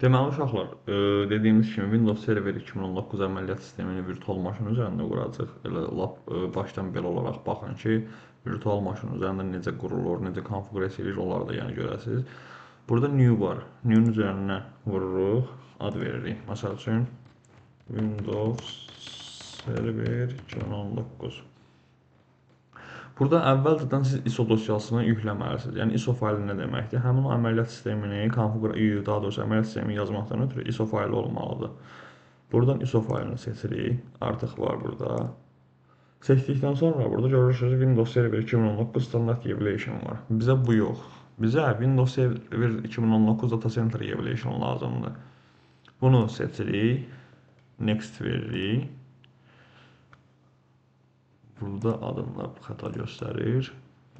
Deməli uşaqlar, dediyimiz kimi Windows Server 2019 əməliyyat sistemini virtual maşın üzərində quracağıq. Elə lap başdan belə olaraq baxın ki, virtual maşın üzərində necə qurulur, necə konfiqurasiya edilir, onları da yəni görəsiniz. Burada new var. New-nun üzərinə vururuq, ad veririk. Məsəl üçün Windows Server 2019. Burada əvvəlcədən siz ISO dosyasını yükləməlisiniz. Yəni ISO faylı nə deməkdir? Həmin o əməliyyat sistemini daha doğrusu əməliyyat sistemini yazmaqdan ötürü ISO faylı olmalıdır. Buradan ISO faylını seçirik. Artıq var burada. Seçdikdən sonra burada görürsünüz Windows Server 2019 Standard Evaluation var. Bizə bu yox. Bizə Windows Server 2019 Data Center Evaluation lazımdır. Bunu seçirik. Next veririk. Burada adında xəta göstərir.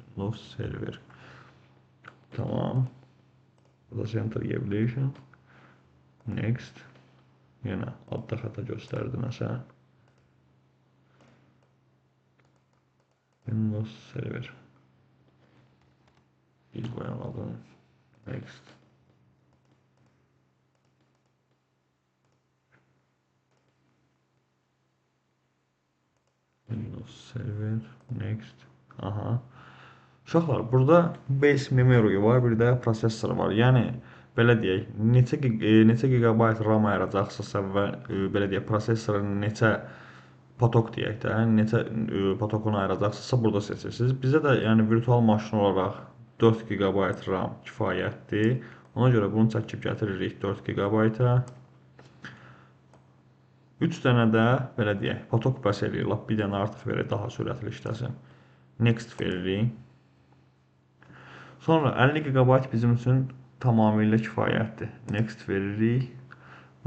Windows Server. Tamam. Data Center Evaluation. Next. Yenə adda xəta göstərdi nəsə. Windows Server. Bir qoyan adını. Next. Windows Server. Next. Aha. Uşaqlar, burada base memory var, bir də prosessor var. Yəni belə deyək, neçə gigabayt RAM ayıracaqsınızsa və belə deyək, prosesorun neçə potok deyək də, neçə potokunu ayıracaqsınızsa burada seçirsiniz. Bizə də yəni virtual maşın olaraq 4 gigabayt RAM kifayətdir. Ona görə bunu çəkib gətiririk 4 gigabayta. 3 dənə də belə deyək, potok bəs eləyir. Lap bir dənə artıq verək, daha sürətli işləsin. Next veririk. Sonra 50 GB bizim üçün tamamilə kifayətdir. Next veririk.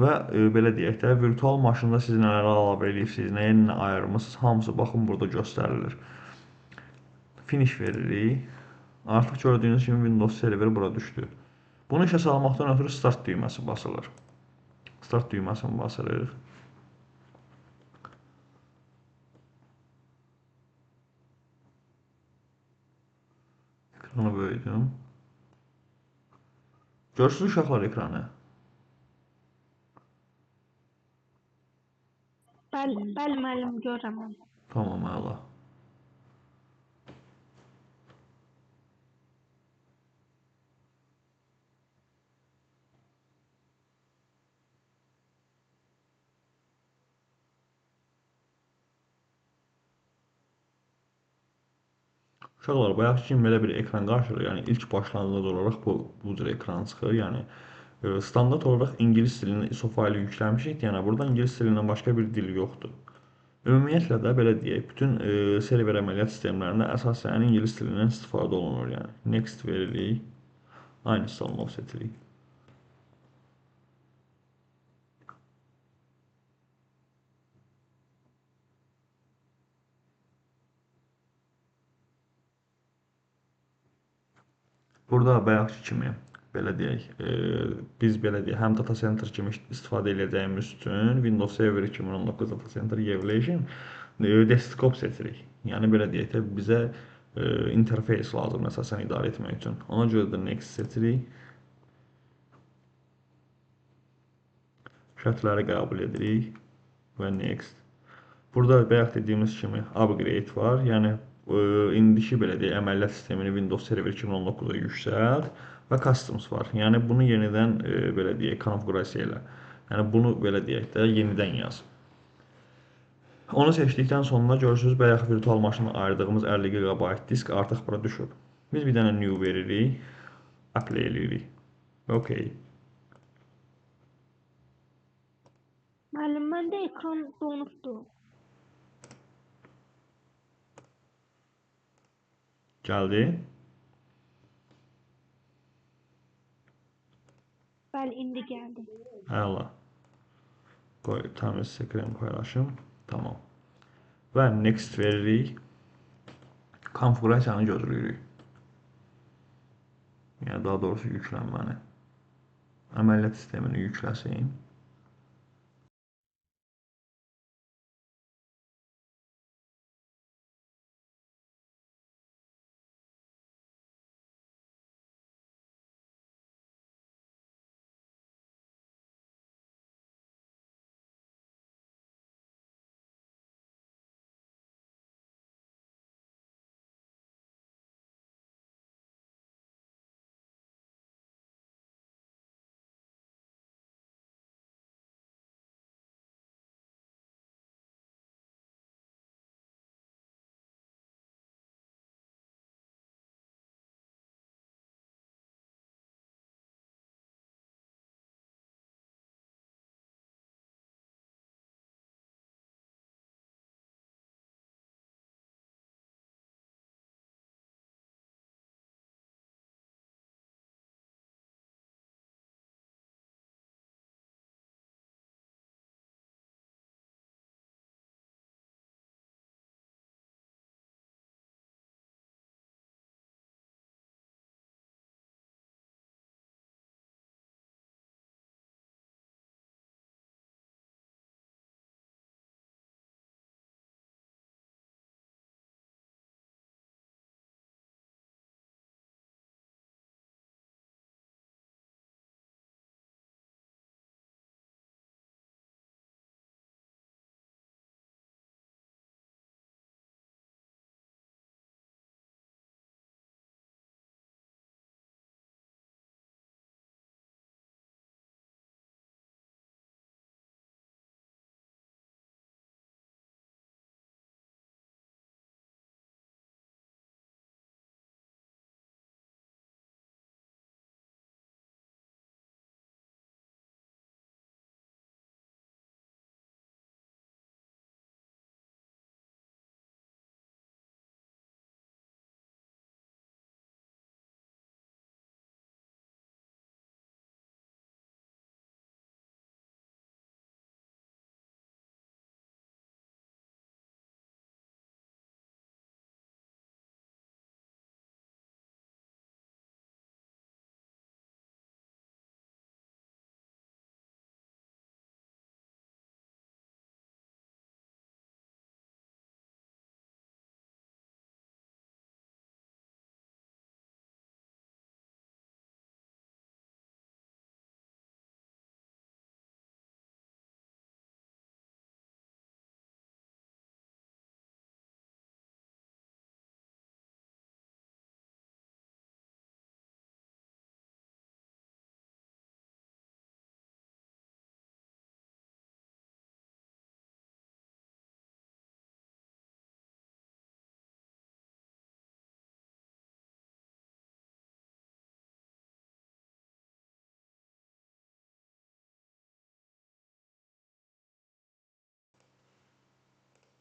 Və belə deyək də, virtual maşında siz nələri əlavə edirsiniz, nəyə nə ayırmısınız, hamısı baxın burada göstərilir. Finish veririk. Artıq gördüyünüz kimi Windows Server bura düşdü. Bunu işə salmaqdan ötürü Start düyməsi basılır. Start düyməsini basırıq. Ekranı böyüdüm. Görürsünüz uşaqlar ekranı. Bəli, müəllim, görürəm onu. Tamam, əla. Uşaqlar, bayaq kimi belə bir ekran qarşılayır. Yəni ilk başlanğıc olaraq bu cür ekran çıxır. Yəni standart olaraq ingilis dilində ISO faylı yükləmişik. Yəni burada ingilis dilindən başqa bir dil yoxdur. Ümumiyyətlə də belə deyək, bütün server əməliyyat sistemlərində əsasən ingilis dilindən istifadə olunur. Yəni next veririk. Aynısını seçirik. Burada bayaqki kimi belə deyək, biz belə deyək, həm data center kimi istifadə edəcəyimiz üçün Windows Server 2019 Data Center Evaluation desktop seçirik. Yəni belə deyək də bizə interfeys lazımdır əsasən idarə etmək üçün. Ona görə də next seçirik. Şərtləri qəbul edirik və next. Burada bayaq dediyimiz kimi upgrade var. Yəni indiki belə deyək, əməliyyat sistemini Windows Server 2019-a yüksəlt və customs var. Yəni bunu yenidən belə deyək, konfiqurasiya elə. Yəni bunu belə deyək də yenidən yaz. Onu seçdikdən sonra görürsünüz bayaq virtual maşına ayırdığımız 50 GB disk artıq bura düşüb. Biz bir dənə new veririk, apply eləyirik. Okay. Müəllim, məndə ekran donubdur. Gəldi. Bəli, indi gəldi. Əla. Qoy təmiz ekran paylaşım. Tamam. Və next veririk. Konfiqurasiyanı gözləyirik. Yəni daha doğrusu yüklənməni. Əməliyyat sistemini yükləsin.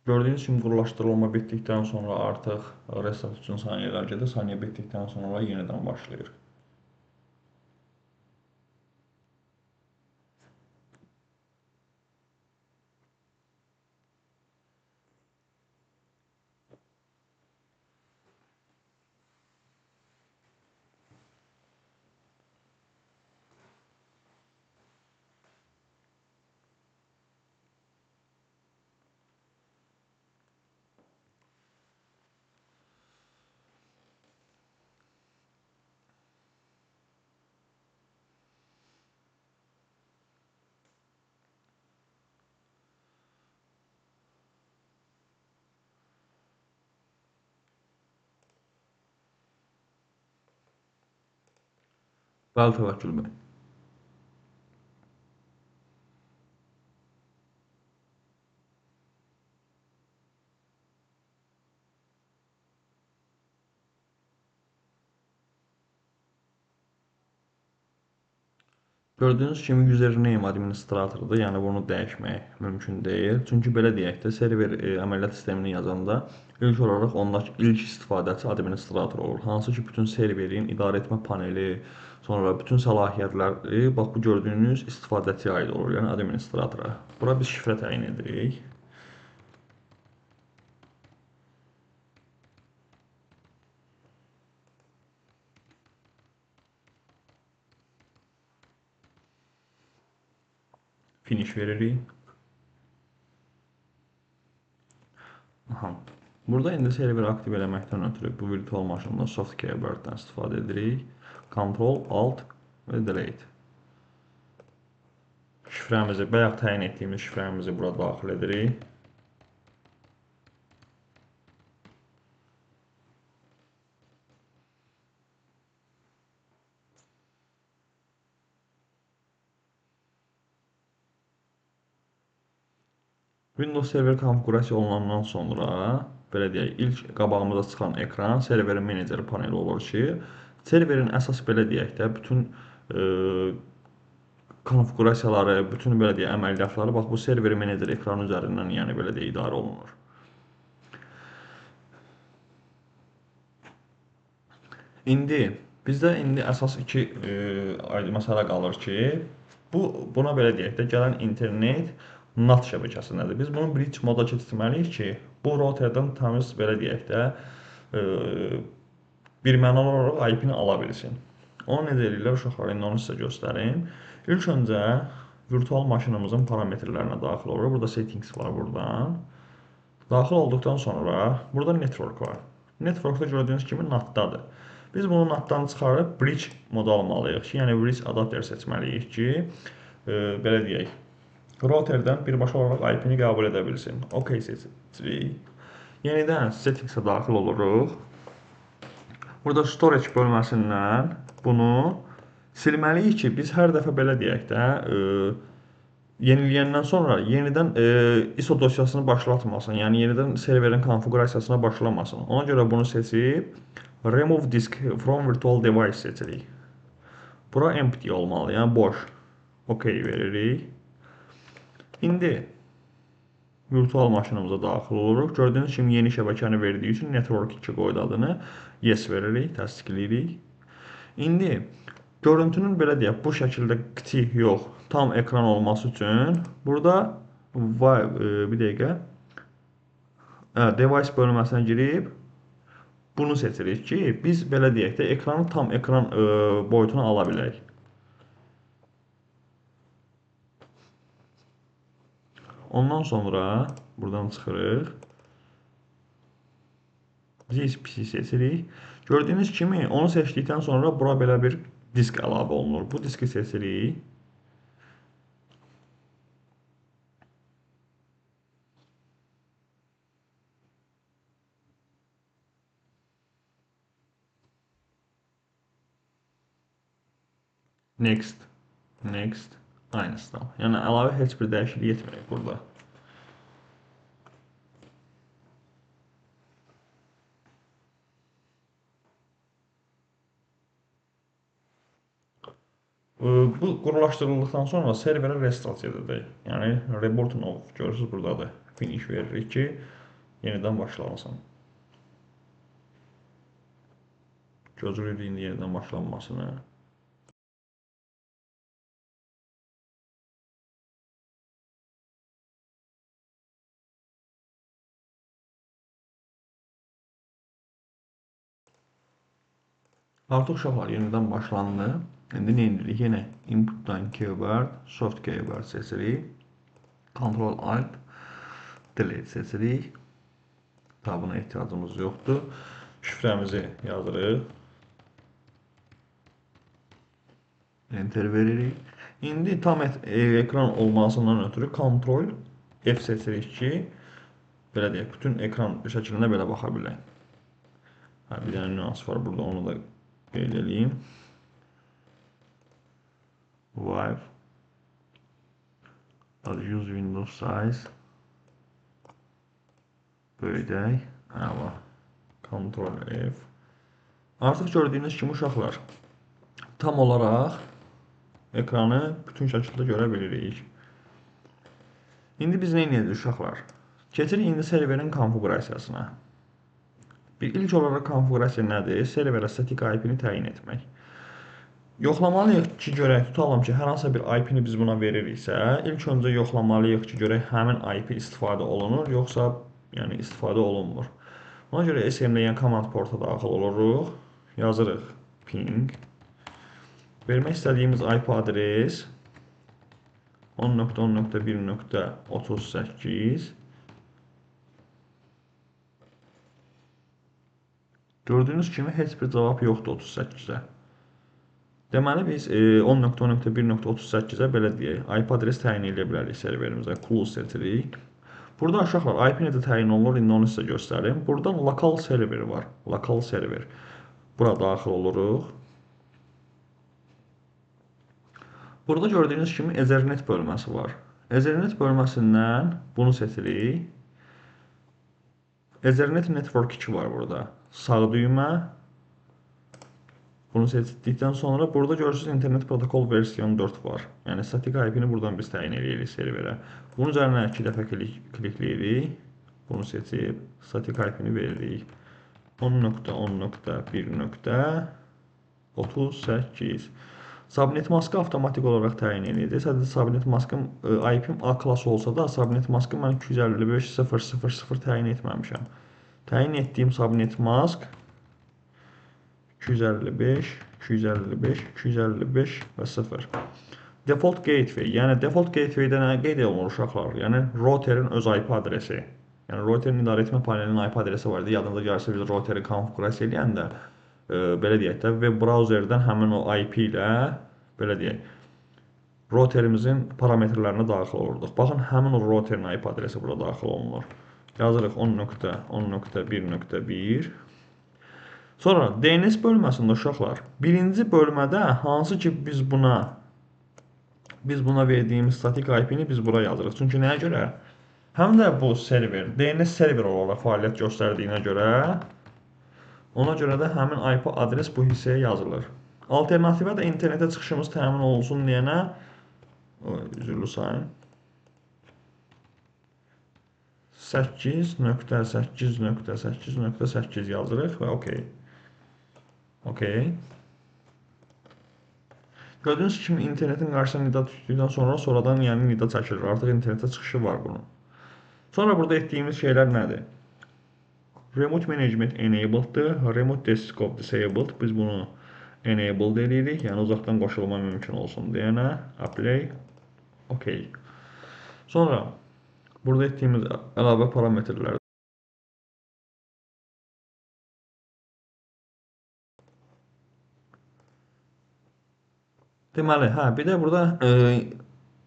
Gördüyünüz kimi quruluşdurulma bitdikdən sonra artıq restart üçün saniyələr gedir. Saniyə bitdikdən sonra yenidən başlayır. Bəli, Təvəkkül bəy. Gördüyünüz kimi username administratordur, yəni bunu dəyişmək mümkün deyil. Çünki belə deyək də, server əməliyyat sistemini yazanda ilk olaraq ondakı ilk istifadəçi administrator olur. Hansı ki, bütün serverin idarə etmə paneli, sonra bütün səlahiyyətləri bax bu gördüyünüz istifadəçiyə aid olur, yəni administratora. Bura biz şifrə təyin edirik. Finish veririk. Aha. Burada indi serveri aktiv eləməkdən ötürü bu virtual maşında soft keyboarddan istifadə edirik. Ctrl, Alt və Delete. Şifrəmizi, bayaq təyin etdiyimiz şifrəmizi bura daxil edirik. Windows Server konfigurasiya olunandan sonra, belə deyək, ilk qabağımıza çıxan ekran serverin meneceri paneli olur ki, serverin əsas belə deyək də, bütün konfigurasiyaları, bütün belə deyək, əməliyyatları bax bu server meneceri ekranı üzərindən, yəni belə deyək, idarə olunur. İndi bizdə əsas iki məsələ qalır ki, buna belə deyək də, gələn internet NAT şəbəkəsindədir. Biz bunu bridge moda keçirməliyik ki, bu routerdən təmiz belə deyək də birmənalı olaraq IP-ni ala bilsin. Onu necə edirlər uşaqlar, indi onu sizə göstərim. İlk öncə virtual maşınımızın parametrlərinə daxil oluruq. Burada settings var buradan. Daxil olduqdan sonra burada network var. Networkda gördüyünüz kimi NAT-dadır. Biz bunu NAT-dan çıxarıb bridge moda almalıyıq ki, yəni bridge adapter seçməliyik ki, belə deyək, routerdən birbaşa olaraq IP-ni qəbul edə bilsin. OK seçirik. Yenidən settings-ə daxil oluruq. Burada storage bölməsindən bunu silməliyik ki, biz hər dəfə belə deyək də, yeniləyəndən sonra yenidən ISO dosyasını başlatmasın, yəni yenidən serverin konfigurasiyasına başlamasın. Ona görə bunu seçib Remove disk from virtual device seçirik. Bura empty olmalı, yəni boş. OK veririk. İndi virtual maşınımıza daxil oluruq. Gördüyünüz kimi yeni şəbəkəni verdiyi üçün network 2 qoydu adını. Yes veririk, təsdiqləyirik. İndi görüntünün belə deyək, bu şəkildə kiçik yox, tam ekran olması üçün burada bir dəqiqə device bölməsinə girib bunu seçirik ki, biz belə deyək də ekranı tam ekran boyutunu ala bilək. Ondan sonra buradan çıxırıq. ZSPC seçirik. Gördüyünüz kimi onu seçdikdən sonra bura belə bir disk əlavə olunur. Bu diski seçirik. Next. Next. Aynısı. Yəni əlavə heç bir dəyişiklik etmirik burada. Bu quruluşdurulduqdan sonra serverə restart edəcək. Yəni reporting off görürsüz buradadır. Finish veririk ki, Yenidən başlamasın. Gözləyirik indi yenidən başlanmasını. Artıq uşaqlar yenidən başlandı. İndi nə edirik? Yenə inputdan keyword, soft keyword seçirik. Ctrl Alt Delete seçirik. Daha buna ehtiyacımız yoxdur. Şifrəmizi yazırıq. Enter veririk. İndi tam ekran olmasından ötürü Ctrl F seçirik ki, belə deyək, bütün ekran şəklində belə baxa bilək. Bir dənə nüans var burada, onu da qeyd edeyim. Wife use Windows size böyüdək. Ctrl F. Artıq gördüyünüz kimi uşaqlar tam olaraq ekranı bütün şəkildə görə bilirik. İndi biz nə edəcəyik uşaqlar? Keçirik indi serverin konfigurasiyasına. İlk olaraq konfigurasiya nədir? Serverə statik IP-ni təyin etmək. Yoxlamalıyıq ki, görək, tutalım ki, hər hansısa bir IP-ni biz buna veririksə, ilk öncə yoxlamalıyıq ki, görək həmin IP istifadə olunur, yoxsa yəni istifadə olunmur. Ona görə smln command porta daxil oluruq, yazırıq ping. Vermək istədiyimiz IP adres 10.10.1.38. Gördüyünüz kimi heç bir cavab yoxdur 38-ə. Deməli biz 10.10.1.38-ə belə deyək, IP adres təyin edə bilərik serverimizə. Close seçirik. Burada uşaqlar IP necə təyin olunur, indi onu sizə göstərim. Burada lokal server var. Lokal server. Bura daxil oluruq. Burada gördüyünüz kimi Ethernet bölməsi var. Ethernet bölməsindən bunu seçirik. Ethernet Network 2 var burada. Sağ düymə. Bunu seçdikdən sonra burada görürsünüz internet protokol versiyon 4 var. Yəni statik IP-ni buradan biz təyin edirik serverə. Bunun üzərinə 2 dəfə klikləyirik. Bunu seçib statik IP-ni veririk. 10.10.1.38. Subnet maskı avtomatik olaraq təyin edilir. Sadəcə subnet maskım IP-im A klassı olsa da subnet maskı mən 255.0.0.0 təyin etməmişəm. Təyin etdiyim subnet mask 255, 255, 255 və 0. Default gateway, yəni default gateway-də nə qeyd olunur uşaqlar? Yəni routerin öz IP adresi. Yəni routerin idarəetmə panelinin IP adresi var idi. Yadınıza gəlsə biz routeri konfigurasiya edəndə belə deyək də web browserdən həmin o IP ilə belə deyək routerimizin parametrlərinə daxil olurduq. Baxın, həmin o routerin IP adresi burada daxil olunur. Yazırıq 10.10.1.1. Sonra DNS bölməsində uşaqlar, birinci bölmədə hansı ki biz buna verdiyimiz statik IP-ni biz bura yazırıq. Çünki nəyə görə? Həm də bu server, DNS server olaraq fəaliyyət göstərdiyinə görə, ona görə də həmin IP adres bu hissəyə yazılır. Alternativə də internetə çıxışımız təmin olsun deyənə, üzrlü sayın, 8.8.8.8 yazırıq və okey. Okey. Gördüyünüz kimi internetin qarşısına nida düşdükdən sonra sonradan yəni nida çəkilir. Artıq internetə çıxışı var bunun. Sonra burada etdiyimiz şeylər nədir? Remote management enabled'dır. Remote desktop disabled. Biz bunu enabled edirik. Yəni uzaqdan qoşulma mümkün olsun deyənə. Apply. Okey. Sonra burada etdiyimiz əlavə parametrlər. Deməli, bir də burada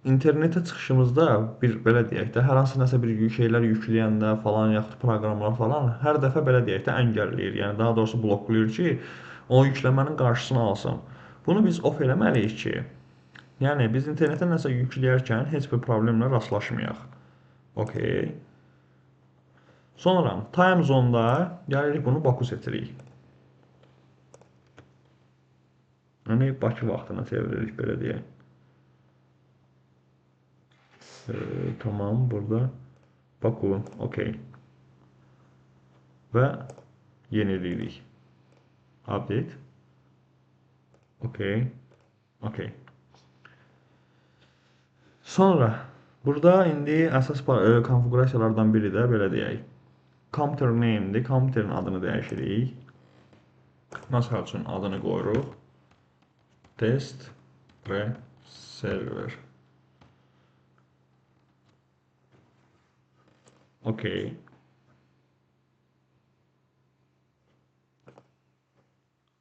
internetə çıxışımızda bir belə deyək də, hər hansı nəsə bir şeylər yükləyəndə falan, yaxud proqramlar falan hər dəfə belə deyək də əngəlləyir. Yəni daha doğrusu bloklayır ki, o yükləmənin qarşısını alsın. Bunu biz off eləməliyik ki, yəni biz internetə nəsə yükləyərkən heç bir problemlə rastlaşmayaq. Okey. Sonra time zone-da gəlirik bunu Baku seçirik. Yəni Bakı vaxtına çeviririk belə deyək. Tamam, burada Baku, okey. və yeniləyirik. Update. Okay. Okay. Sonra burada indi əsas konfigurasiyalardan biri də belə deyək. Computer name'dir. Kompüterin adını dəyişirik. Məsəl üçün adını qoyuruq. Test və server. Okay.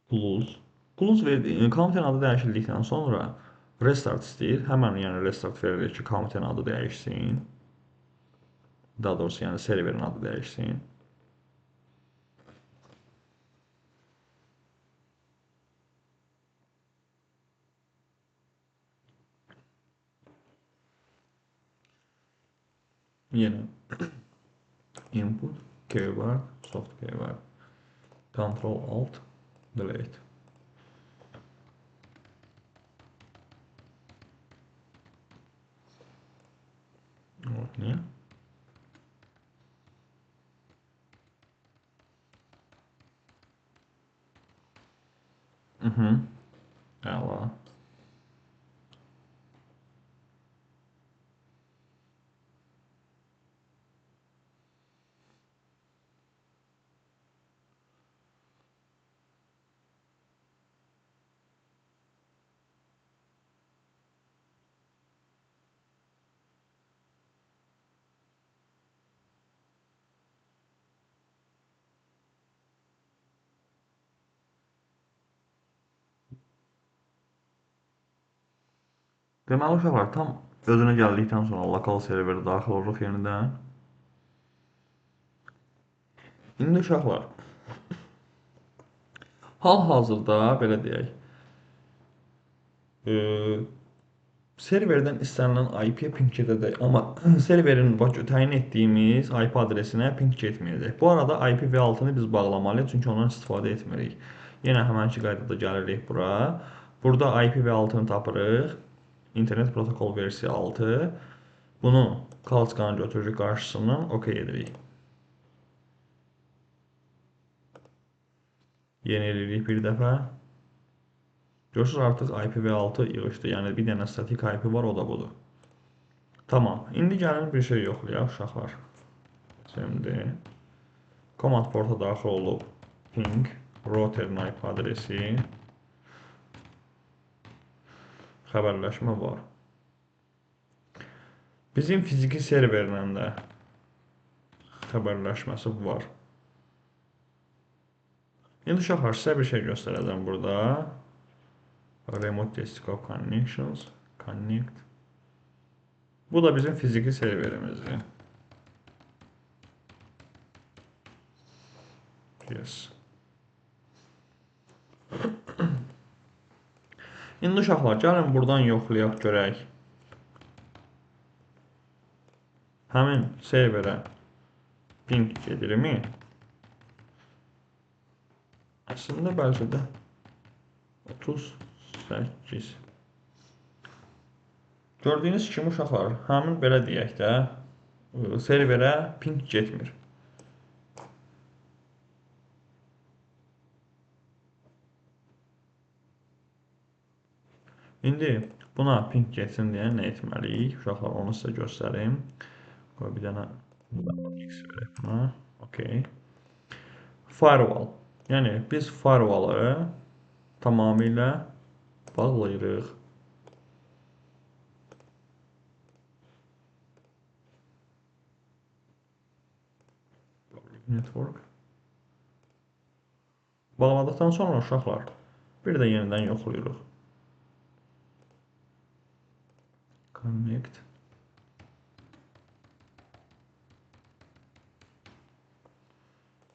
Close. Close verdiyi kompüterin adı dəyişildikdən sonra restart istəyir. Həmən yəni restart veririk ki, kompüterin adı dəyişsin. Daha doğrusu yəni serverin adı dəyişsin. Yenə input, keyboard, soft keyboard, Ctrl Alt Delete. Niyə? Əla. Deməli uşaqlar tam özünə gəldikdən sonra lokal serverə daxil oluruq yenidən. İndi uşaqlar hal-hazırda belə deyək. Serverdən istənilən IP-yə ping gedəcək, amma serverin təyin etdiyimiz IP adresinə ping getməyəcək. Bu arada IPv6-nı biz bağlamalıyıq, çünki ondan istifadə etmirik. Yenə həmənki qaydada gəlirik bura. Burada IPv6-nı tapırıq. İnternet protokol versiya 6. Bunu kalçkanı götürürük qarşısından, OK edirik. Yeniləyirik bir dəfə. Görürsünüz artıq IPv6 yığışdı. Yəni bir dənə statik IP var, o da budur. Tamam. İndi gəlin bir şey yoxlayaq uşaqlar. Şimdi command porta daxil olub ping routerin IP adresi xəbərləşmə var. Bizim fiziki serverlə də xəbərləşməsi var. İndi uşaqlar sizə bir şey göstərəcəm burada. Remote desktop connections, connect. Bu da bizim fiziki serverimizdir. Yes. İndi uşaqlar gəlin buradan yoxlayaq görək. Həmin serverə ping gedirmi? Əslində bəlkə də 38. Gördüyünüz kimi uşaqlar, həmin belə deyək də, serverə ping getmir. İndi buna ping getsin deyə nə etməliyik? Uşaqlar, onu sizə göstərim. Qoy bir dənə X verək buna. Okay. Firewall. Yəni biz firewall-ı tamamilə bağlayırıq. Network. Bağladıqdan sonra uşaqlar bir də yenidən yoxlayırıq. Connect.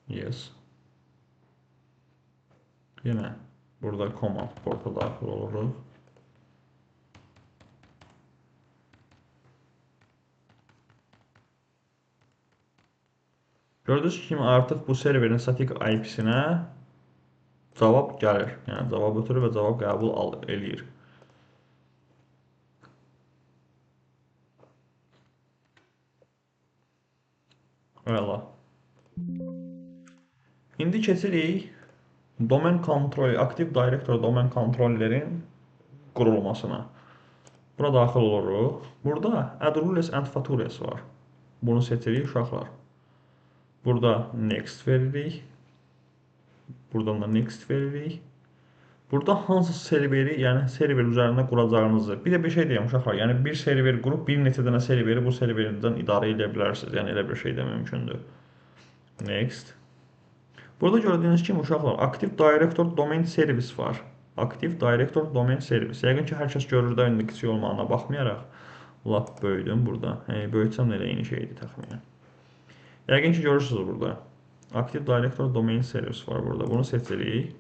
Yes. Yenə burada command porta daxil oluruq. Gördüyünüz kimi artıq bu serverin statik IP-sinə cavab gəlir. Yəni cavab ötürür və cavab qəbul eləyir. Əla. İndi keçirik domen kontrol, Active Directory domen kontrollerin qurulmasına. Buna daxil oluruq. Burada add rules and features var. Bunu seçirik uşaqlar. Burada next veririk. Buradan da next veririk. Burada hansı serveri, yəni server üzərində quracağınızı. Bir də bir şey deyim uşaqlar. Yəni bir server qurub bir neçə dənə serveri bu serverdən idarə edə bilərsiniz. Yəni elə bir şey də mümkündür. Next. Burada gördüyünüz kimi uşaqlar Active Directory Domain Service var. Active Directory Domain Service. Yəqin ki, hər kəs görür də indi kiçik olmağına baxmayaraq. Lap böyüdüm burada. Böyütsəm də elə eyni şeydir təxminən. Yəqin ki, görürsünüz burada. Active Directory Domain Service var burada. Bunu seçirik.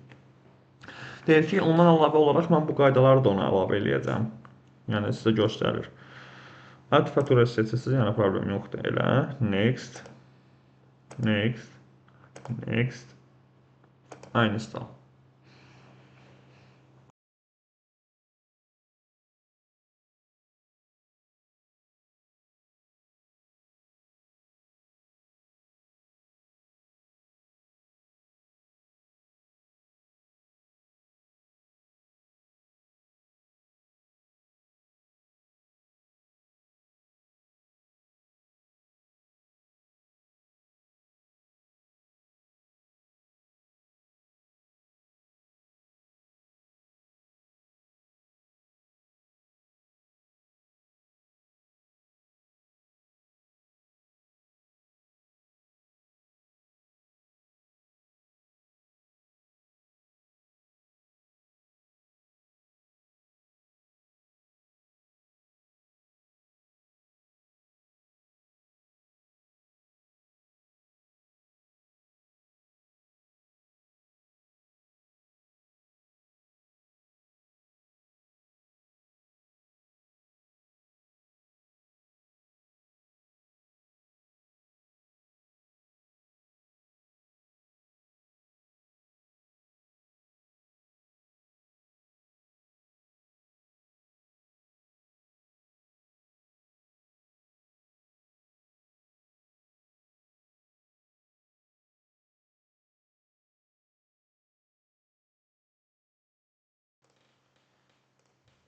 Deyir ki, ondan əlavə olaraq mən bu qaydaları da ona əlavə eləyəcəm. Yəni sizə göstərir. Add features seçirsiniz, yəni problem yoxdur. Elə next, next, next, install.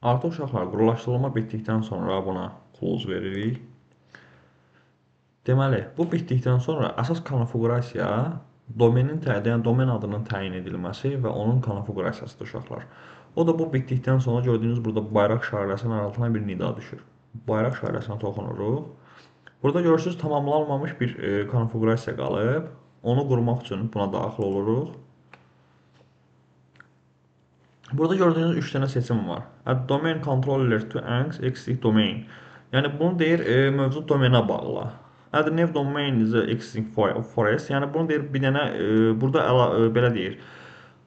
Artıq uşaqlar quruluşdurulma bitdikdən sonra buna close veririk. Deməli, bu bitdikdən sonra əsas konfigurasiya domenin domen adının təyin edilməsi və onun konfigurasiyasıdır uşaqlar. O da bu bitdikdən sonra gördüyünüz burada bayraq işarəsinin altına bir nida düşür. Bayraq işarəsinə toxunuruq. Burada görürsünüz tamamlanmamış bir konfigurasiya qalıb. Onu qurmaq üçün buna daxil oluruq. Burada gördüyünüz 3 dənə seçim var. Add domain controller to annex existing domain. Yəni bunu deyir mövcud domenə bağla. Add new domain is existing forest. Yəni bunu deyir bir dənə burada belə deyir.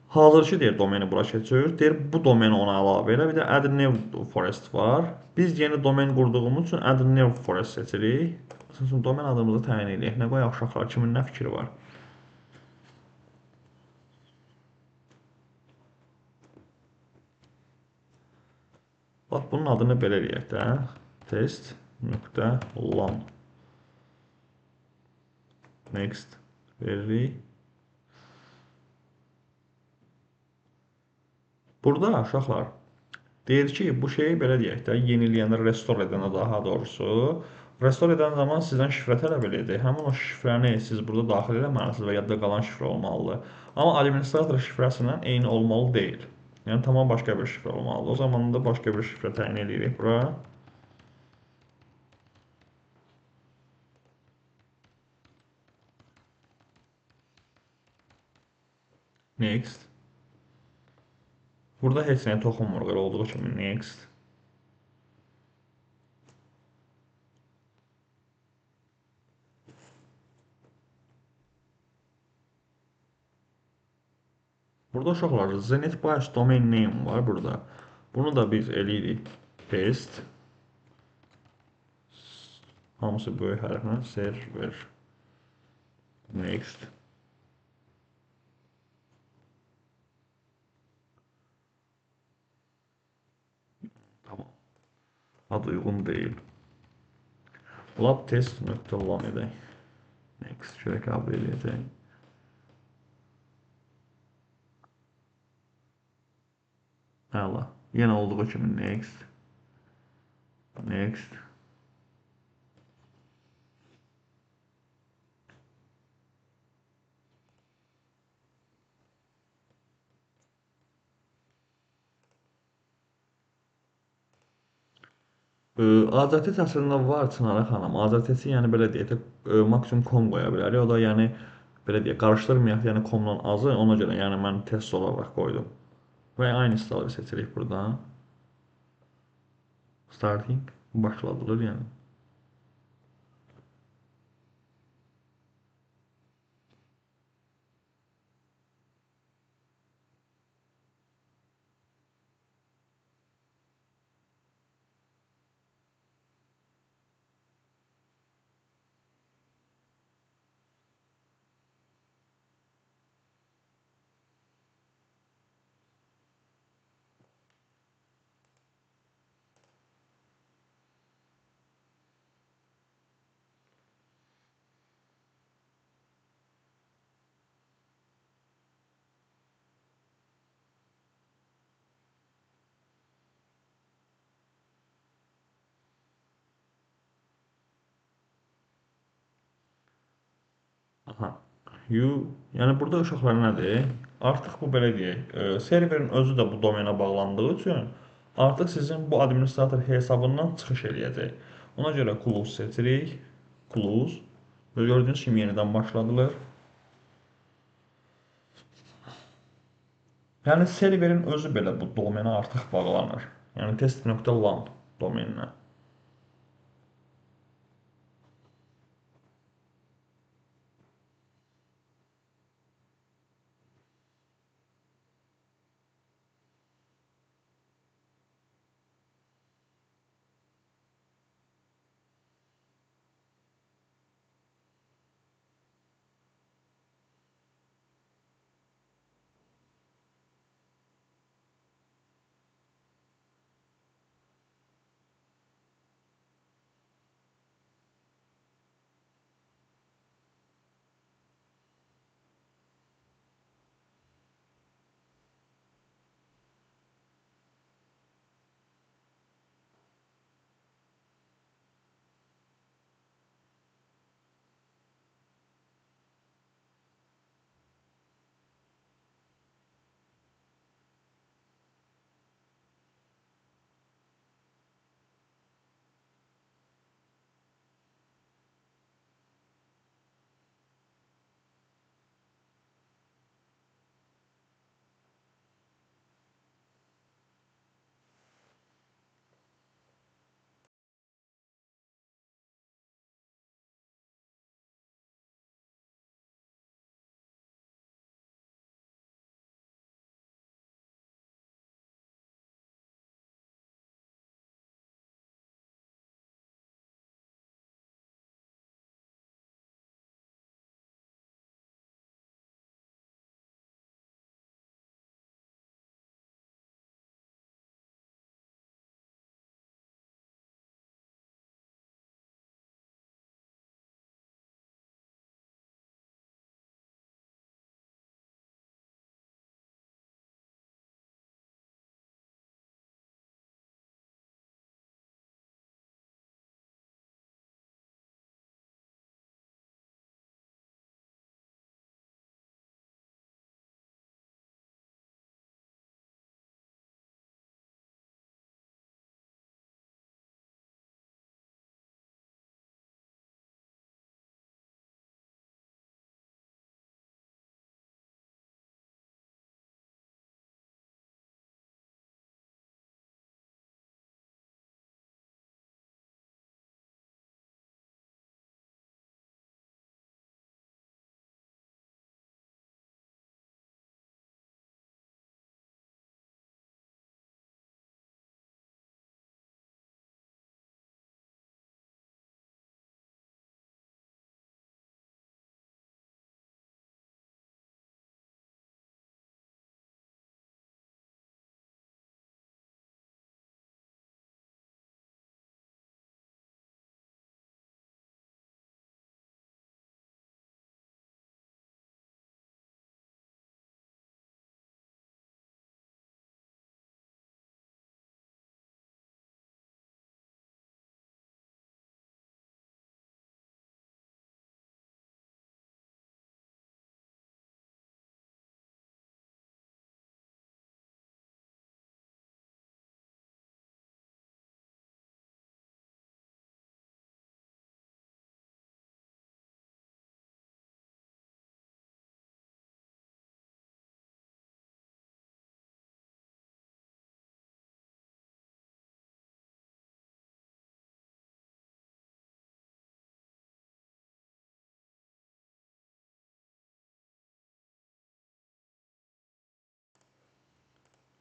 Hazırki deyir domeni bura keçir. Deyir bu domeni ona əlavə elə. Bir də add new forest var. Biz yeni domen qurduğumuz üçün add new forest seçirik. Məsələn domen adımızı təyin edək. Nə qoyaq uşaqlar, kimin nə fikri var? Bax, bunun adını belə eləyək də. Test.lan. Next veririk. Burada uşaqlar deyir ki, bu şeyi belə deyək də, yeniləyəndə, restore edəndə daha doğrusu, restore edən zaman sizdən şifrə tələb edəcək. Həmin o şifrəni siz burada daxil eləməlisiniz və yadda qalan şifrə olmalıdır. Amma administrator şifrəsindən eyni olmalı deyil. Yəni tamam başqa bir şifrə olmalıdır. O zaman da başqa bir şifrə təyin edirik bura. Next. Burada heç nəyə toxunmuruq, elə olduğu kimi next. Burada uşaqlar Zenit Bias domain name var burada. Bunu da biz eləyirik paste. Hamısı böyük hərflə server. Next. Tamam. Ad uyğun deyil. Lab test.lan edək. Next. Şöyle qəbul edəcək. Əla. Yenə olduğu kimi next. Next. Azərtəs əslində var Çınarə xanım. Azərtəsi yəni belə deyək də maksimum kom qoya bilərik. O da yəni belə deyək qarışdırmayaq, yəni komdan azı. Ona görə yəni mən test olaraq qoydum. Və aynı stilı seçirik buradan. Starting başladılır yəni. Aha. Yəni burada uşaqlar nədir? Artıq bu belə deyək, serverin özü də bu domenə bağlandığı üçün artıq sizin bu administrator hesabından çıxış eləyəcək. Ona görə close seçirik. Close. Və gördüyünüz kimi yenidən başladılır. Yəni serverin özü belə bu domenə artıq bağlanır. Yəni test.lan domeninə.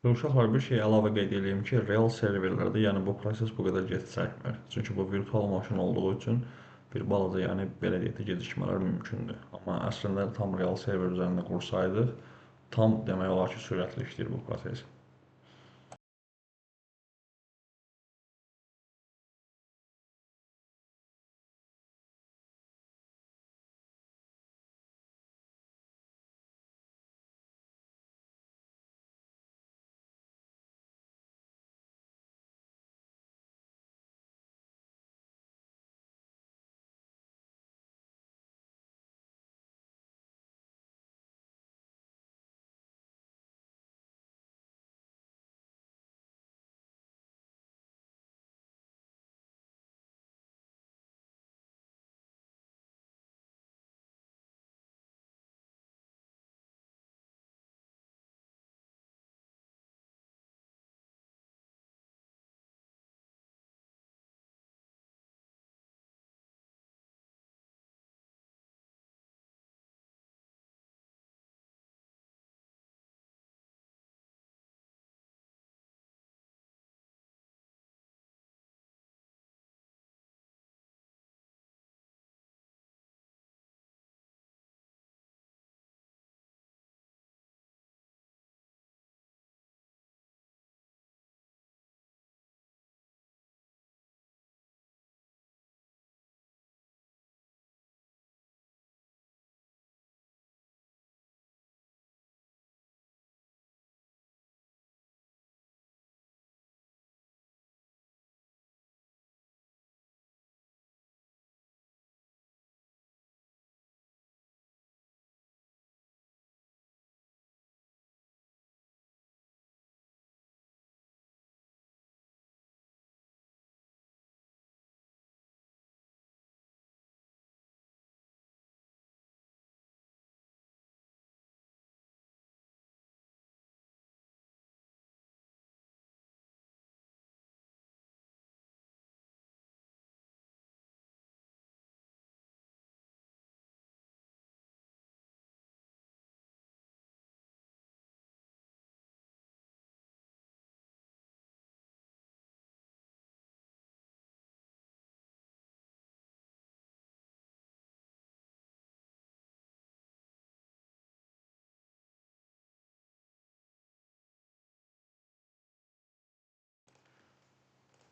Uşaqlar bir şey əlavə qeyd edeyim ki, real serverlərdə yəni bu proses bu qədər gec çəkmir. Çünki bu virtual maşın olduğu üçün bir balaca yəni belə deyək də gecikmələr mümkündür. Amma əslində tam real server üzərində qursaydıq, tam demək olar ki, sürətli işləyir bu proses.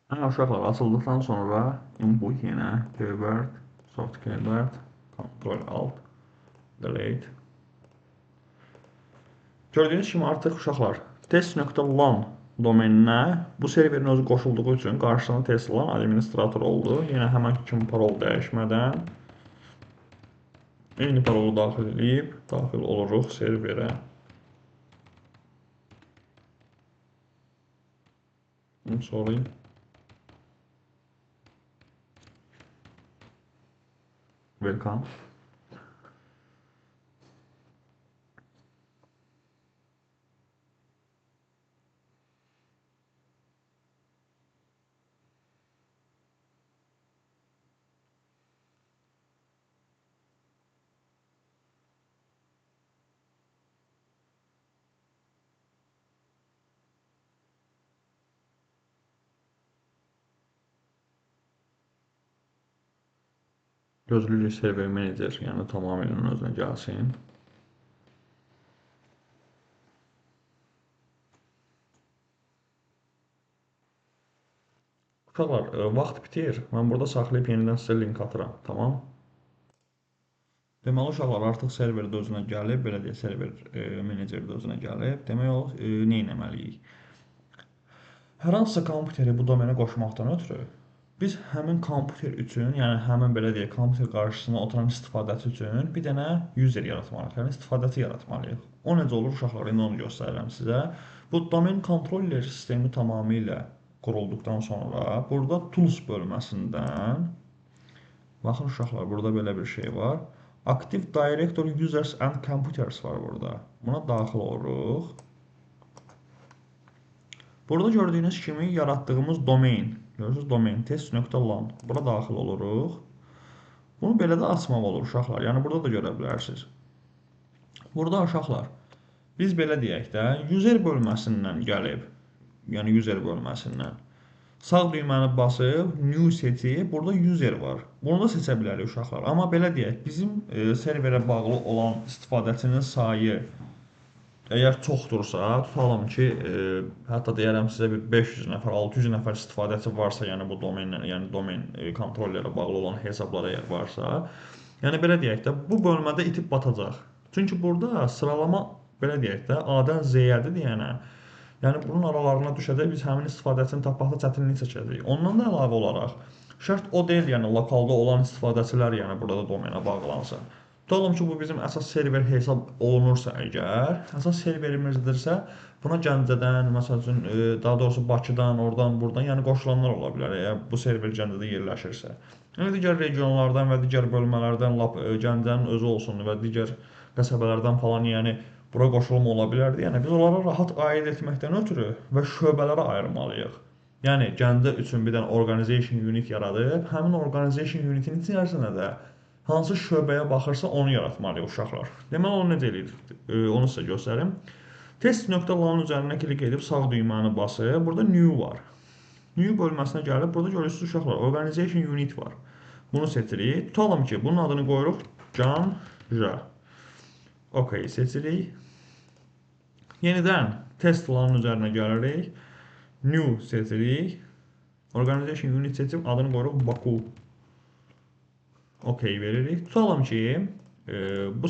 Uşaqlar açıldıqdan sonra input yenə keyword, soft keyword, Ctrl Alt, Delete. Gördüyünüz kimi artıq uşaqlar test.lan domeninə bu serverin özü qoşulduğu üçün qarşısına test.lan administrator oldu. Yenə həmən kimi parol dəyişmədən eyni parolu daxil edib daxil oluruq serverə. Sorry. Welcome. Gözləyirik server manager, yəni tamamilə özünə gəlsin. Uşaqlar, vaxt bitir. Mən burada saxlayıb yenidən sizə link atıram, tamam? Deməli, uşaqlar artıq server də özünə gəlib, belə deyək, server manager də özünə gəlib. Demək olar, nə etməliyik? Hər hansısa kompüteri bu domenə qoşmaqdan ötürü biz həmin kompüter üçün, yəni həmin belə deyək, kompüter qarşısına oturan istifadəçi üçün bir dənə user yaratmalıyıq, yəni istifadəçi yaratmalıyıq. O necə olur uşaqlar, indi onu göstərirəm sizə. Bu domen kontroller sistemi tamamilə qurulduqdan sonra burada tools bölməsindən baxın uşaqlar, burada belə bir şey var. Active Directory Users and Computers var burada. Buna daxil oluruq. Burada gördüyünüz kimi yaratdığımız domain, görürsünüz domain test.lan. Bura daxil oluruq. Bunu belə də açmaq olur uşaqlar. Yəni burada da görə bilərsiniz. Burada uşaqlar Biz belə deyək də, user bölməsindən gəlib, yəni user bölməsindən sağ düyməni basıb new seti, burada user var. Bunu da seçə bilərik uşaqlar. Amma belə deyək, bizim serverə bağlı olan istifadəçinin sayı əgər çoxdursa, tutalım ki, hətta deyərəm sizə bir 500 nəfər, 600 nəfər istifadəçi varsa, yəni bu domenlə, yəni domen kontrollerə bağlı olan hesablar əgər varsa, yəni belə deyək də, bu bölmədə itib batacaq. Çünki burada sıralama belə deyək də, A-dən Z-yədir deyənə. Yəni bunun aralarına düşəcək, biz həmin istifadəçini tapmaqda çətinlik çəkəcəyik. Ondan da əlavə olaraq şərt o deyil, yəni lokalda olan istifadəçilər, yəni burada domenə bağlansın. Tutalım ki, bu bizim əsas server hesab olunursa əgər, əsas serverimizdirsə, buna Gəncədən, məsəl üçün, daha doğrusu Bakıdan, oradan, buradan, yəni qoşulanlar ola bilər, əgər bu server Gəncədə yerləşirsə. Yəni digər regionlardan və digər bölmələrdən, lap Gəncənin özü olsun və digər qəsəbələrdən falan, yəni bura qoşulma ola bilərdi. Yəni biz onlara rahat aid etməkdən ötürü və şöbələrə ayırmalıyıq. Yəni Gəncə üçün bir dənə organization unit yaradıb, həmin organization unitin içərisində də hansı şöbəyə baxırsa onu yaratmalıyıq uşaqlar. Deməli onu necə edirik? Onu sizə göstərim. Test.lan üzərinə klik edib sağ düyməni basıb, burada new var. New bölməsinə gəlib, burada görürsünüz uşaqlar, organization unit var. Bunu seçirik. Tutalım ki, bunun adını qoyuruq Canja. OK seçirik. Yenidən test.lan üzərinə gəlirik. New seçirik. Organization unit seçib adını qoyuruq Baku. OK veririk. Tutalım ki, bu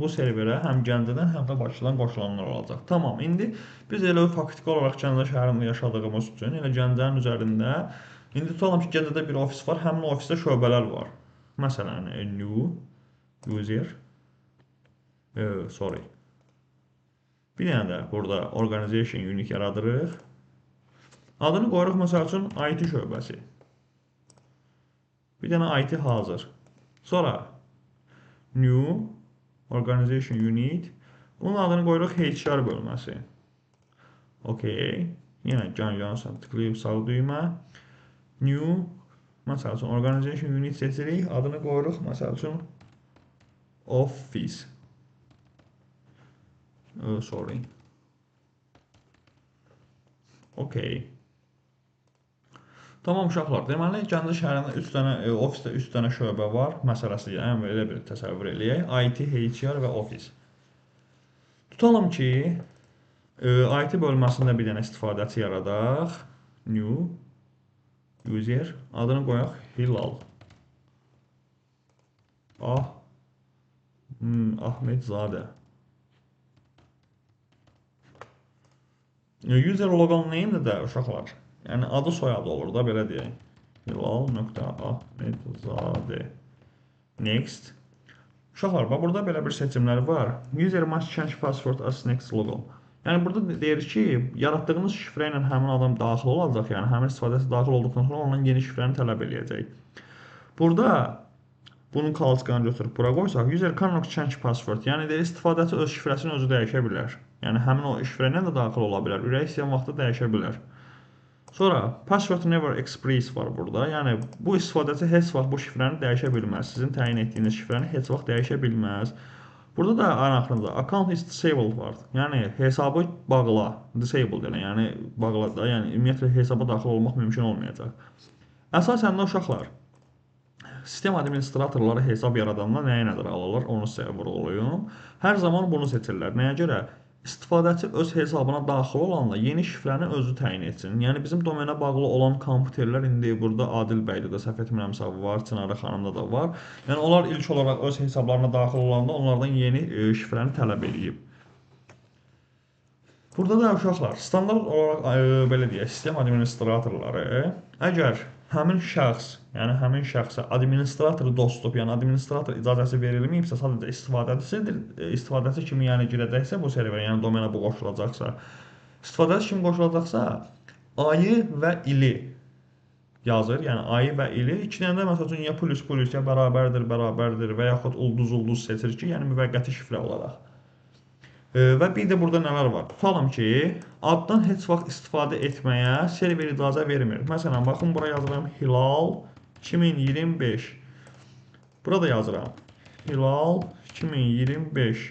serverə həm Gəncədən, həm də Bakıdan qoşulanlar olacaq. Tamam, indi biz elə faktiki olaraq Gəncə şəhərində yaşadığımız üçün, elə Gəncənin üzərində, indi tutalım ki, Gəncədə bir ofis var, həmin ofisdə şöbələr var. Məsələn, new user, sorry. Bir dənə də burada organization unit yaradırıq. Adını qoyuruq, məsəl üçün, IT şöbəsi. Bir dənə IT hazır. Sonra new organization unit. Bunun adını qoyuruq HR bölməsi. OK. Yenə yan-yana tıklayıb sağ düymə. New məsəl üçün organization unit seçirik. Adını qoyuruq məsəl üçün office. Sorry. OK. Tamam uşaqlar, deməli Gəncə şəhərində 3 dənə ofisdə 3 dənə şöbə var. Məsələsi yəni elə bir təsəvvür eləyək. IT, HR və ofis. Tutalım ki, IT bölməsində bir dənə istifadəçi yaradaq. New user, adını qoyaq Hilal. Ahmedzadə. User logon name də uşaqlar. Yəni adı soyadı olur da, belə deyək. Hilal.ahmedzadə. Next. Uşaqlar, burada belə bir seçimlər var. User must change password as next logon. Yəni burada deyir ki, yaratdığınız şifrə ilə həmin adam daxil olacaq, yəni həmin istifadəçi daxil olduqdan sonra ondan yeni şifrəni tələb eləyəcək. Burada bunun kalçıqanı götürüb bura qoysaq, user cannot change password. Yəni deyir, istifadəçi öz şifrəsini özü dəyişə bilər. Yəni həmin o şifrə ilə də daxil ola bilər. Ürək istəyən vaxtda dəyişə bilər. Sonra password never express var burada. Yəni bu istifadəçi heç vaxt bu şifrəni dəyişə bilməz. Sizin təyin etdiyiniz şifrəni heç vaxt dəyişə bilməz. Burada da ən axırında account is disabled var. Yəni hesabı bağla, disabled elə, yəni bağla da, yəni ümumiyyətlə hesaba daxil olmaq mümkün olmayacaq. Əsasən də uşaqlar sistem administratorları hesab yaradanda nəyə nəzərə alırlar, onu sizə vurğulayım. Hər zaman bunu seçirlər. Nəyə görə? İstifadəçi öz hesabına daxil olanda yeni şifrəni özü təyin etsin. Yəni bizim domenə bağlı olan kompüterlər indi burada Adil bəydə də səhv etmirəmsə var, Çınarı xanımda da var. Yəni onlar ilk olaraq öz hesablarına daxil olanda onlardan yeni şifrəni tələb edib. Burada da uşaqlar standart olaraq belə deyək, sistem administratorları əgər həmin şəxs, yəni həmin şəxsə administrator dostluq, yəni administrator icazəsi verilməyibsə, sadəcə istifadəçi kimi yəni girəcəksə bu serverə, yəni domenə bu qoşulacaqsa, istifadəçi kimi qoşulacaqsa, ayı və ili yazır. Yəni ayı və ili 2 dənə də məsəl üçün ya plus ya bərabərdir və yaxud ulduz seçir ki, yəni müvəqqəti şifrə olaraq. Və bir də burada nələr var? Tutalım ki, addan heç vaxt istifadə etməyə server icazə vermir. Məsələn, baxın, bura yazıram Hilal 2025. Burada yazıram Hilal 2025.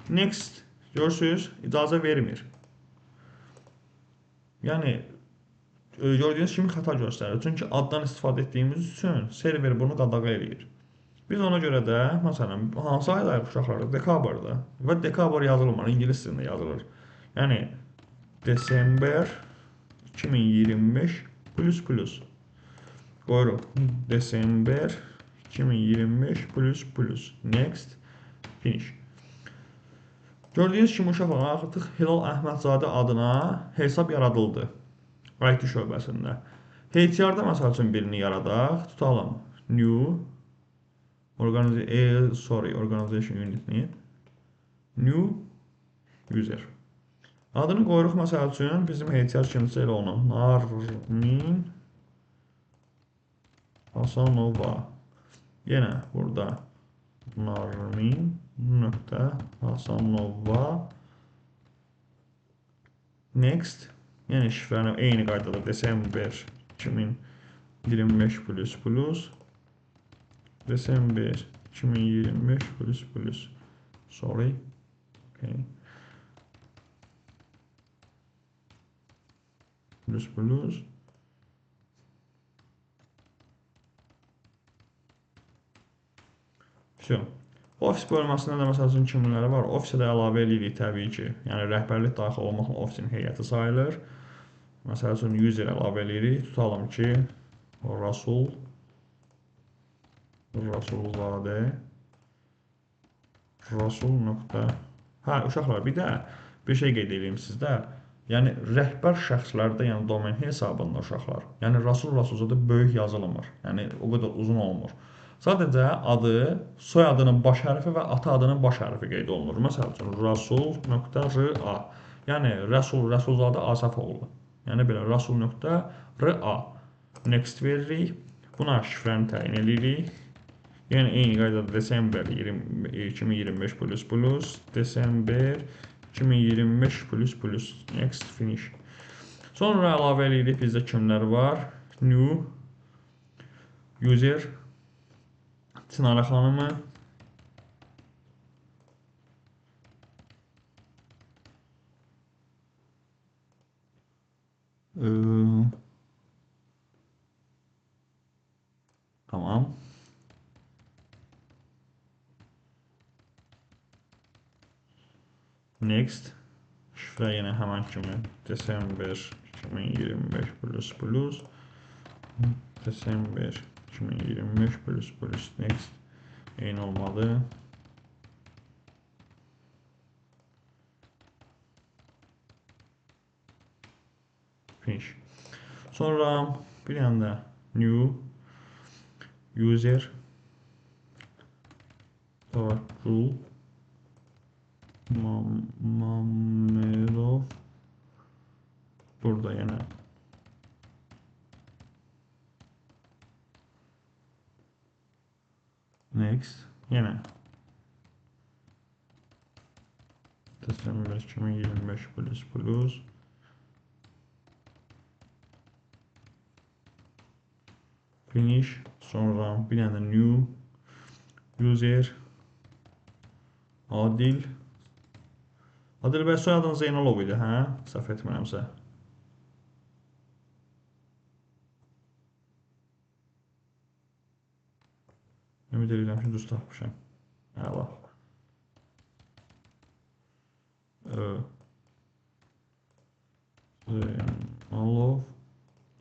Next Görürsünüz, icazə vermir. Yəni gördüyünüz kimi xəta göstərir. Çünki addan istifadə etdiyimiz üçün server bunu qadağa eləyir. Biz ona görə də, məsələn, hansı aydayıq uşaqlar? Dekabrda. Və dekabr yazılmır, ingilis dilində yazılır. Yəni, Desember 2025 plus plus. Qoyuruq. Desember 2025 plus plus. Next. Finish. Gördüyünüz kimi uşaqlar artıq Hilal Əhmədzadə adına hesab yaradıldı. IT şöbəsində. HTR-da məsəl üçün birini yaradaq. Tutalım. New Organization Unit name. New User. Adını qoyuruq məsəl üçün bizim HTR kimsə elə onu. Narmin Hasanova. Yenə burada Narmin Hasanova. Next. Yəni şifrəni eyni qaydada Desember 2025 plus plus. Desember 2025 plus plus. Sorry. Okay. Plus plus. Все. Ofis bölməsində də məsəl üçün kimləri var? Ofisə də əlavə edirik təbii ki. Yəni rəhbərlik daxil olmaqla ofisin heyəti sayılır. Məsəl üçün user əlavə edirik. Tutalım ki, Rasulzadə Rasul nöqtə. Hə, uşaqlar, bir də bir şey qeyd edeyim sizdə. Yəni rəhbər şəxslərdə, yəni domen hesabında uşaqlar. Yəni Rasulzadə böyük yazılmır. Yəni o qədər uzun olmur. Sadəcə adı, soyadının baş hərfi və ata adının baş hərfi qeyd olunur. Məsəl üçün Rasul.ra. Yəni Rasulzadə Asafoğlu. Yəni belə Rasul.ra. Next veririk. Buna şifrəni təyin edirik. Yəni eyni qaydada Desember 2025 plus plus. Desember 2025 plus plus. Next finish. Sonra əlavə edirik bizdə kimlər var? New User Çinara xanımı. Tamam. Next. Şifrə yenə həmən kimi Desember 2025 plus plus. Desember 2025 plus plus. Next. Eyni olmadı. Finish. Sonra bir yanda New User Tawakkul Mamedov. Burada yenə Next. Yenə Desember 2025 plus plus. Finish. Sonra bir dənə New User Adil. Adil bəy soyadınız Zeynalov idi, hə? Səhv etmirəmsə. Ümid edirəm ki, düz tapmışam. Əla. Zeynalov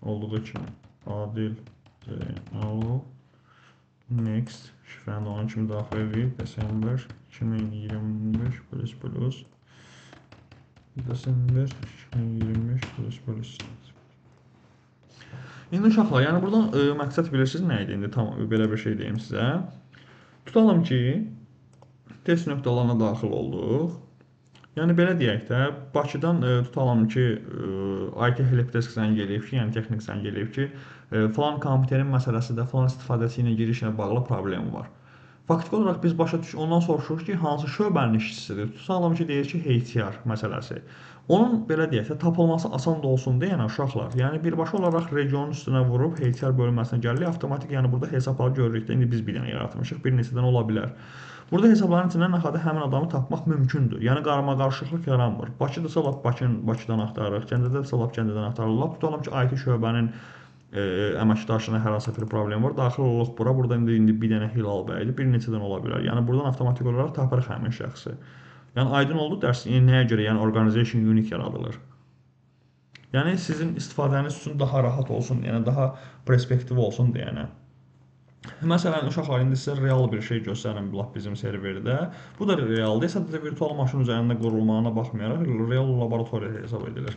olduğu kimi Adil Zeynalov. Next. Şifrəni də onun kimi daxil edirik. Desember 2025 plus plus. Desember 2025 plus plus. İndi uşaqlar, yəni buradan məqsəd bilirsiniz nə idi? İndi tam belə bir şey deyim sizə. Tutalım ki, test nöqtələrine daxil olduq. Yəni belə deyək də, Bakıdan tutalım ki, IT helpdesk zəng eləyib ki, yəni texnik zəng eləyib ki, falan kompüterin məsələsində falan istifadəsi ilə girişlə bağlı problem var. Faktiki olaraq biz ondan soruşuruq ki, hansı şöbənin işçisidir. Tutalım ki, deyir ki, HTR məsələsi. Onun belə deyək də tapılması asan da olsun deyən uşaqlar, yəni birbaşa olaraq regionun üstünə vurub HTR bölməsinə gəlirik, avtomatik yəni burada hesabları görürük də, indi biz bir dənə yaratmışıq, bir neçədən ola bilər. Burada hesabların içindən naxadə həmin adamı tapmaq mümkündür. Yəni qarmaqarışıqlıq yaranmır. Bakıdırsa lap Bakıdan axtarırıq, Gəncədədirsə lap Gəncədən axtarırıq. Lap tutalım ki, IT şöbənin əməkdaşına hər hansı bir problem var, daxil oluruq bura. Burada indi bir dənə Hilal bəydir, bir neçədən ola bilər. Yəni buradan avtomatik olaraq tapırıq həmin şəxsi. Yəni aydın oldu dərs nəyə görə, yəni organization unit yaradılır. Yəni sizin istifadəniz üçün daha rahat olsun, yəni daha perspektiv olsun deyənə. Məsələn, uşaqlar indi sizə real bir şey göstərim lap bizim serverdə. Bu da realdır. Sadəcə virtual maşın üzərində qurulmağına baxmayaraq real laboratoriya hesab edilir.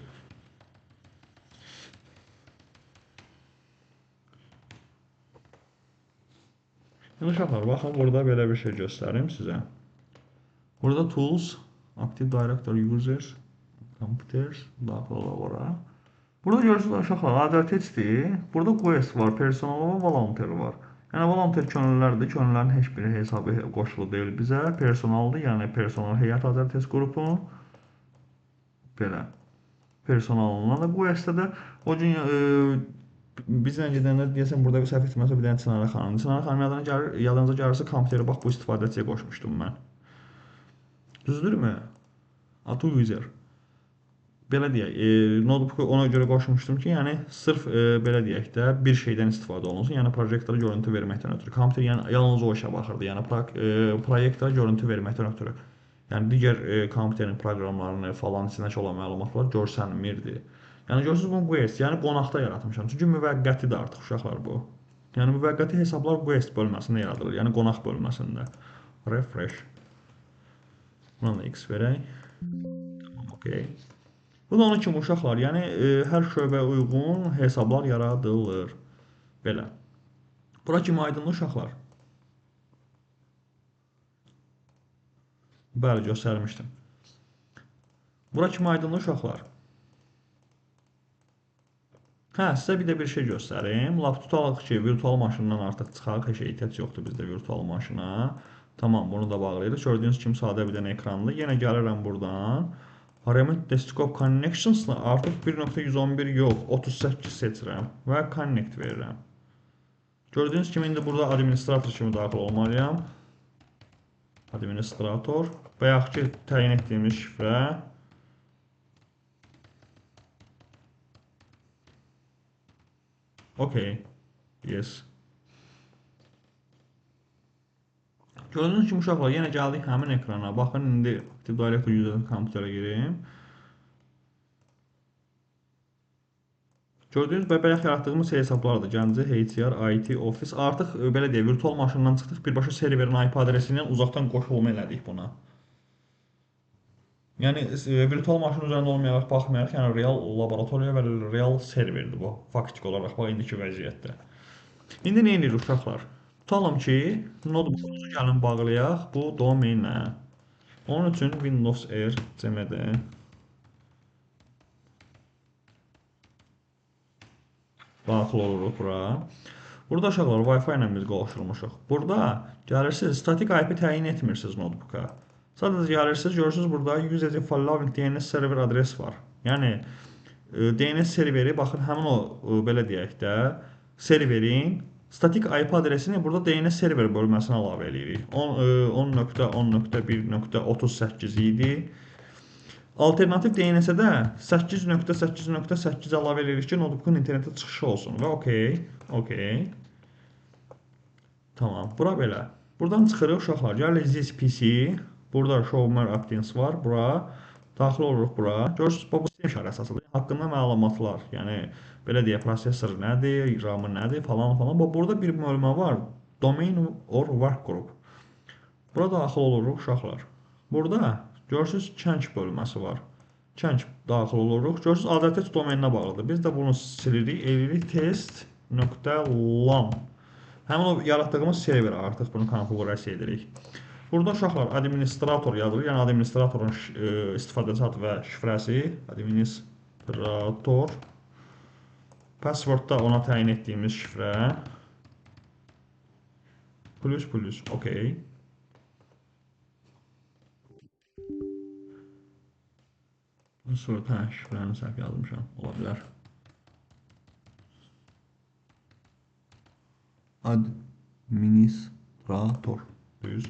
Yəni uşaqlar, baxın burada belə bir şey göstərim sizə. Burada tools, Active Directory Users, Computers, daxil olaq ora. Burada görürsünüz uşaqlar, ADTX-dir. Burada Quest var, personal və volunteer var. Yəni volunteer könüllərdir, könüllərin heç biri hesabı qoşulu deyil bizə. Personaldır, yəni personal heyət ADTX qrupu. Belə. Personalından da Quest-də də o gün bizlə gedəndə deyəsən burada bir səhv etməsə bir dənə Çınarə xanım. Çınarə xanım yadınıza gəlirsə kompüteri bax bu istifadəçiyə qoşmuşdum mən. Düzdürmü? Auto user. Belə deyək, notebooku ona görə qoşmuşdum ki, yəni sırf belə deyək də bir şeydən istifadə olunsun, yəni proyektora görüntü verməkdən ötürü. Kompüter yəni yalnız o işə baxırdı, yəni proyektora görüntü verməkdən ötürü. Yəni digər kompüterin proqramlarını falan içindəki olan məlumatlar görsənmirdi. Yəni görürsünüz bu Quest, yəni qonaqda yaratmışam. Çünki müvəqqətidir artıq uşaqlar bu. Yəni müvəqqəti hesablar Quest bölməsində yaradılır, yəni qonaq bölməsində. Refresh. Buna da X verək. Tamam, okey. Bu da onun kimi uşaqlar, yəni hər şöbəyə uyğun hesablar yaradılır. Belə. Bura kimi aydınlı uşaqlar. Bəli, göstərmişdim. Bura kimi aydınlı uşaqlar. Hə, sizə bir də bir şey göstərim. Lap tutalıq ki, virtual maşından artıq çıxaq, heç ehtiyac yoxdur bizdə virtual maşına. Tamam, bunu da bağlayırıq. Gördüyünüz kimi sadə bir dənə ekranlı. Yenə gəlirəm buradan. Remote Desktop Connections-la artıq 1.111 yox, 38 seçirəm və Connect verirəm. Gördüyünüz kimi indi burada administrator kimi daxil olmalıyam. Administrator. Bayaqki təyin etdiyimiz şifrə. Okay. Yes. Gördüyünüz kimi uşaqlar, yenə gəldik həmin ekrana. Baxın, indi Active Directory User kompüterə girim. Gördüyünüz və bayaq yaratdığımız hesablardır. Gəncə, HTR, IT, Office. Artıq belə deyək, virtual maşından çıxdıq, birbaşa serverin IP adresi ilə uzaqdan qoşulma elədik buna. Yəni virtual maşın üzərində olmayaraq baxmayaraq, yəni real laboratoriya və real serverdir bu, faktik olaraq bax indiki vəziyyətdə. İndi nə edirik uşaqlar? Tutalım ki, notebookumuzu gəlin bağlayaq bu domenlə. Onun üçün Windows R cmd daxil oluruq bura. Burada uşaqlar Wi-Fi ilə biz qovuşdurmuşuq. Burada gəlirsiniz, statik IP təyin etmirsiniz notebooka. Sadəcə gəlirsiniz, görürsünüz burada usage following DNS server adres var. Yəni DNS serveri, baxın həmin o belə deyək də, serverin statik IP adresini burada DNS server bölməsinə əlavə edirik. 10.10.1.38 idi. Alternativ DNS-ə də 8.8.8 əlavə edirik ki, notebookun internetə çıxışı olsun və okey. Tamam, bura belə. Buradan çıxırıq uşaqlar, gəlirik this PC. Burada show more options var, bura. Daxil oluruq bura. Görürsünüz, bu sistem işarə əsasıdır. Haqqında məlumatlar, yəni belə deyə prosesor nədir, RAM-ı nədir falan. Burada bir bölmə var, domain or workgroup. Bura daxil oluruq uşaqlar. Burada görürsünüz change bölməsi var. Change daxil oluruq. Görürsünüz ADTX domeninə bağlıdır. Biz də bunu silirik, eləyirik test.lam. Həmin o yaratdığımız server artıq bunu konfigurasiya edirik. Burada uşaqlar administrator yazılır, yəni administratorun istifadəçi adı və şifrəsi, administrator. Passwordda ona təyin etdiyimiz şifrə. Plus, okey. Sonra şifrəni səhv yazmışam, ola bilər. Administrator, düz.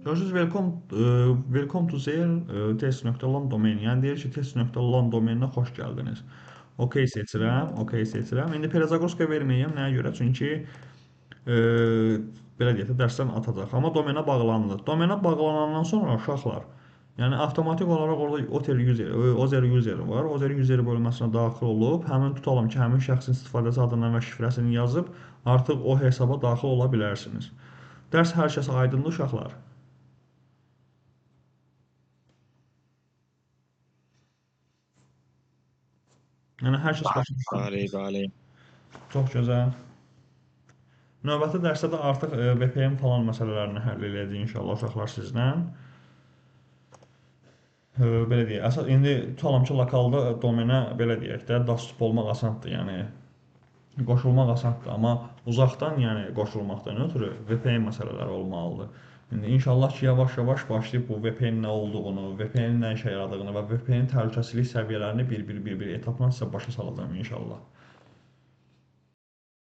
Görürsünüz, welcome to Zell test.lan domeni. Yəni deyir ki, test.lan domeninə xoş gəldiniz. Okey seçirəm, okey seçirəm. İndi Perezagoska verməyəm, nəyə görə? Çünki belə deyək də, dərsdən atacaq. Amma domenə bağlandı. Domenə bağlanandan sonra uşaqlar, yəni avtomatik olaraq orada Ozer user var. Ozer user bölməsinə daxil olub, həmin tutalım ki, həmin şəxsin istifadəçi adını və şifrəsini yazıb, artıq o hesaba daxil ola bilərsiniz. Dərs hər kəsə aydındır uşaqlar. Yəni hər kəs başa düşür. Bəli. Çox gözəl. Növbəti dərsdə də artıq VPN falan məsələlərini həll edəcəyik inşallah uşaqlar sizlə. Belə deyək, əsas indi tutalım ki, lokalda domenə belə deyək də, dastıp olmaq asandır, yəni qoşulmaq asandır, amma uzaqdan, yəni qoşulmaqdan ötürü VPN məsələləri olmalıdır. İndi inşallah ki, yavaş-yavaş başlayıb bu VPN nə olduğunu, VPN nə işə yaradığını və VPN təhlükəsizlik səviyyələrini bir etapla sizə başa salacağam inşallah.